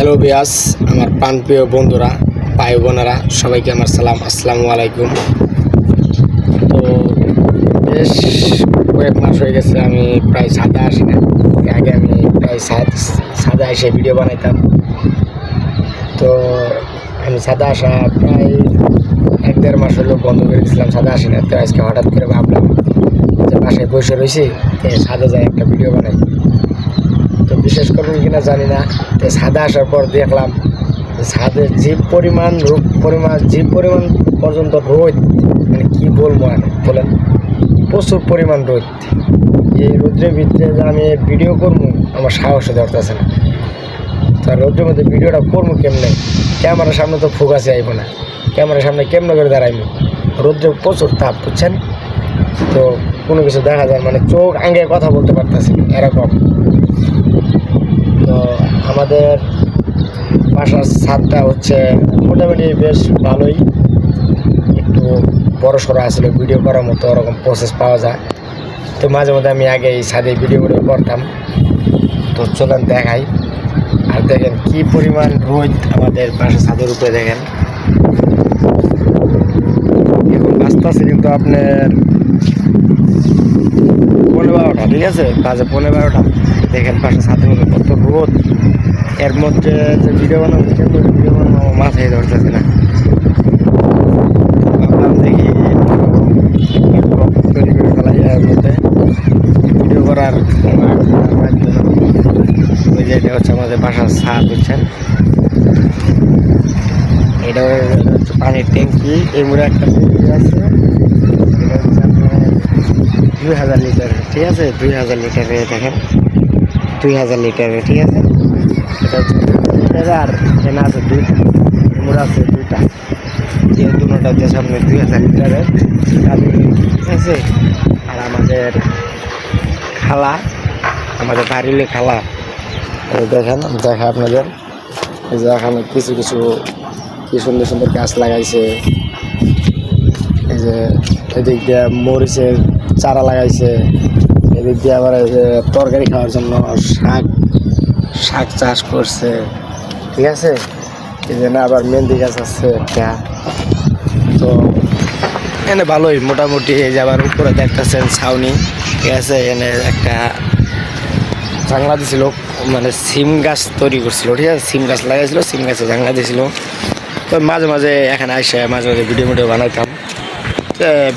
Hello বিয়াস, আমার প্রাণপ্রিয় বন্ধুরা, ভাই বোনেরা, সবাইকে আমার সালাম, আসসালামু আলাইকুম। তো বেশ কয়েক মাস হয়ে গেছে আমি প্রায় ছাদে আসি না। আগে আমি প্রায় ছাদে এসে ভিডিও বানাইতাম। তো আমি ছাদে আসা প্রায় 1-1.5 মাস হলেও বন্ধ করে দিয়েছিলাম, ছাদে আসি না। তো আজকে হঠাৎ করে ভাবলাম যে বাসায় বসে রয়েছি, ছাদে যাই একটা ভিডিও বানাই। তো বিশেষ করবেন কিনা জানি না, তো ছাদে আসার পর দেখলাম ছাদে যে পরিমাণ পর্যন্ত রোদ, মানে কী বলবো আর বলেন, প্রচুর পরিমাণ রোদ। এই রোদ্রের ভিতরে যে আমি ভিডিও করবো আমার সাহসে ধরতেছে না। তো রোদ্রের মধ্যে ভিডিওটা করবো কেমনে, ক্যামেরার সামনে তো ফোকাসে আইব না, ক্যামেরার সামনে কেমনে করে দাঁড়াইবো, রোদ্রে প্রচুর তাপ, বুঝছেন? তো কোনো কিছু দেখা যায় মানে চোখ আঙ্গে কথা বলতে পারতেছি এরকম। তো আমাদের বাসার ছাদটা হচ্ছে মোটামুটি বেশ ভালোই, একটু বড় সড়ো আসলে ভিডিও করার মতো ওরকম প্রসেস পাওয়া যায়। তো মাঝে মধ্যে আমি আগে এই ছাদে ভিডিও করতাম। তো চলেন দেখাই। আর দেখেন কি পরিমাণ রোদ আমাদের বাসার ছাদের উপরে, দেখেন এখন বাঁচতেছে কিন্তু আপনার 12:30, ঠিক আছে, বাজে 12:30। দেখেন পাশে ছাদের মধ্যে কত রোদ, এর মধ্যে যে ভিডিও বানাবো মাথায় ধরতেছে না। ভাবলাম দেখি তৈরি করে ফেলাই এর মধ্যে ভিডিও করার। ওই যে এটা হচ্ছে আমাদের বাসার ছাদ, বুঝছেন? এটা হচ্ছে পানির ট্যাঙ্কি, এই মুড়ে একটা ট্যাঙ্কি আছে, এটা হচ্ছে আপনার 2000 লিটার, ঠিক আছে, 2000 লিটারে, দেখেন 2000 লিটারে, ঠিক আছে। এটা হচ্ছে লিটারে, আর এখানে আছে দুইটা মুড়া, আছে দুইটা, এই দুটোটা হচ্ছে সামনে 2000 লিটারের, ঠিক আছে। আর আমাদের খালা, আমাদের বাড়িলে খালা, দেখেন দেখা আপনাদের, এই যে এখানে কিছু কিছু কি সুন্দর সুন্দর গাছ লাগাইছে। এই যে এদিক দিয়ে মরিচের চারা লাগাইছে, এদিক দিয়ে আবার এই যে তরকারি খাওয়ার জন্য শাক চাষ করছে, ঠিক আছে। এই জন্য আবার মেহেন্দি গাছ আছে একটা। তো এনে ভালোই মোটামুটি। এই যে আবার উপরে দেখতেছেন ছাউনি, ঠিক আছে। এনে একটা জাংলা দিছিল, মানে সিম গাছ তৈরি করছিল, ঠিক আছে, সিম গাছ লাগাইছিল, সিম গাছে জাংলা দিয়েছিল। তো মাঝে মাঝে এখানে আসে মাঝে মাঝে ভিডিও বানাইতাম।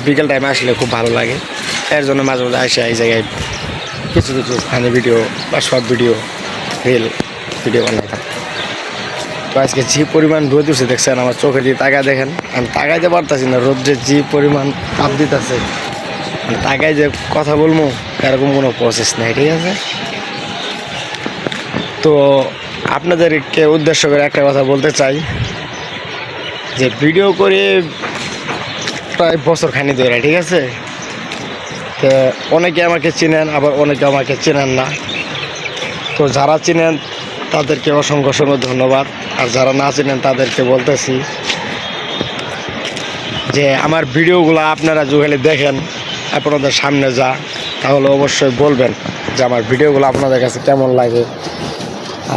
বিকেল টাইমে আসলে খুব ভালো লাগে, এর জন্য মাঝে মাঝে আসে এই জায়গায় কিছু কিছু ফানি ভিডিও বা শর্ট ভিডিও, রিল ভিডিও বানাইতাম। তো আজকে যে পরিমাণ রোদ উঠছে দেখছেন, আমার চোখে দিয়ে তাকায় দেখেন, আমি তাকাইতে পারতেছি না, রোদ্রে যে পরিমাণ তাপ দিতেছে, তাকায় যে কথা বলবো এরকম কোনো প্রসেস নেই, ঠিক আছে। তো আপনাদেরকে উদ্দেশ্য করে একটা কথা বলতে চাই, যে ভিডিও করে প্রায় বছর খানি ধরে, ঠিক আছে। তো অনেকে আমাকে চেনেন, আবার অনেকে আমাকে চেনেন না। তো যারা চেনেন তাদেরকে অসংখ্য অসংখ্য ধন্যবাদ, আর যারা না চেনেন তাদেরকে বলতেছি যে আমার ভিডিওগুলো আপনারা যদি দেখেন আপনাদের সামনে যা, তাহলে অবশ্যই বলবেন যে আমার ভিডিওগুলো আপনাদের কাছে কেমন লাগে,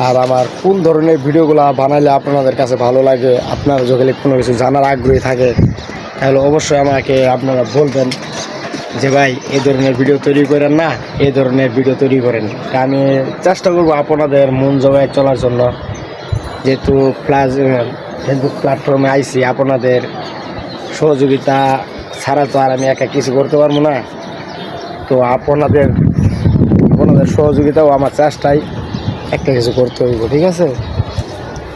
আর আমার কোন ধরনের ভিডিওগুলো বানাইলে আপনাদের কাছে ভালো লাগে। আপনারা যদি কোনো কিছু জানার আগ্রহী থাকে তাহলে অবশ্যই আমাকে আপনারা বলবেন যে ভাই এই ধরনের ভিডিও তৈরি করেন না, এই ধরনের ভিডিও তৈরি করেন। আমি চেষ্টা করবো আপনাদের মন জমায় চলার জন্য, যেহেতু ফেসবুক প্ল্যাটফর্মে আইসি, আপনাদের সহযোগিতা ছাড়া তো আর আমি একা কিছু করতে পারবো না। তো আপনাদের সহযোগিতাও আমার চেষ্টায় একটা কিছু করতে হইব, ঠিক আছে।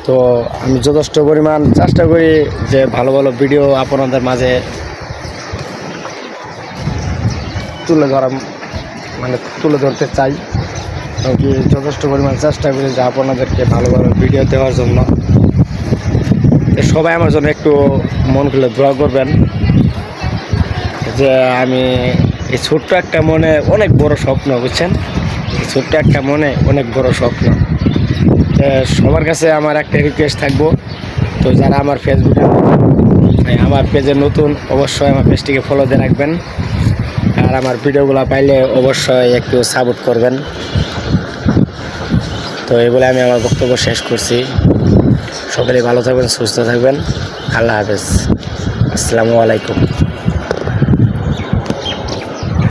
তো আমি যথেষ্ট পরিমাণ চেষ্টা করি যে ভালো ভালো ভিডিও আপনাদের মাঝে তুলে ধরতে চাই, কি যথেষ্ট পরিমাণ চেষ্টা করি যে আপনাদেরকে ভালো ভালো ভিডিও দেওয়ার জন্য। সবাই আমার জন্য একটু মন খুলে দোয়া করবেন, যে আমি এই ছোট্ট একটা মনে অনেক বড় স্বপ্ন, বুঝছেন, এই ছোট্ট একটা মনে অনেক বড় স্বপ্ন। সবার কাছে আমার একটা রিকোয়েস্ট থাকবো, তো যারা আমার আমার পেজে নতুন, অবশ্যই আমার পেজটিকে ফলো দিয়ে রাখবেন, আর আমার ভিডিওগুলো পাইলে অবশ্যই একটু সাপোর্ট করবেন। তো এই বলে আমি আমার বক্তব্য শেষ করছি। সকলে ভালো থাকবেন, সুস্থ থাকবেন। আল্লাহ হাফেজ, আসসালামু আলাইকুম।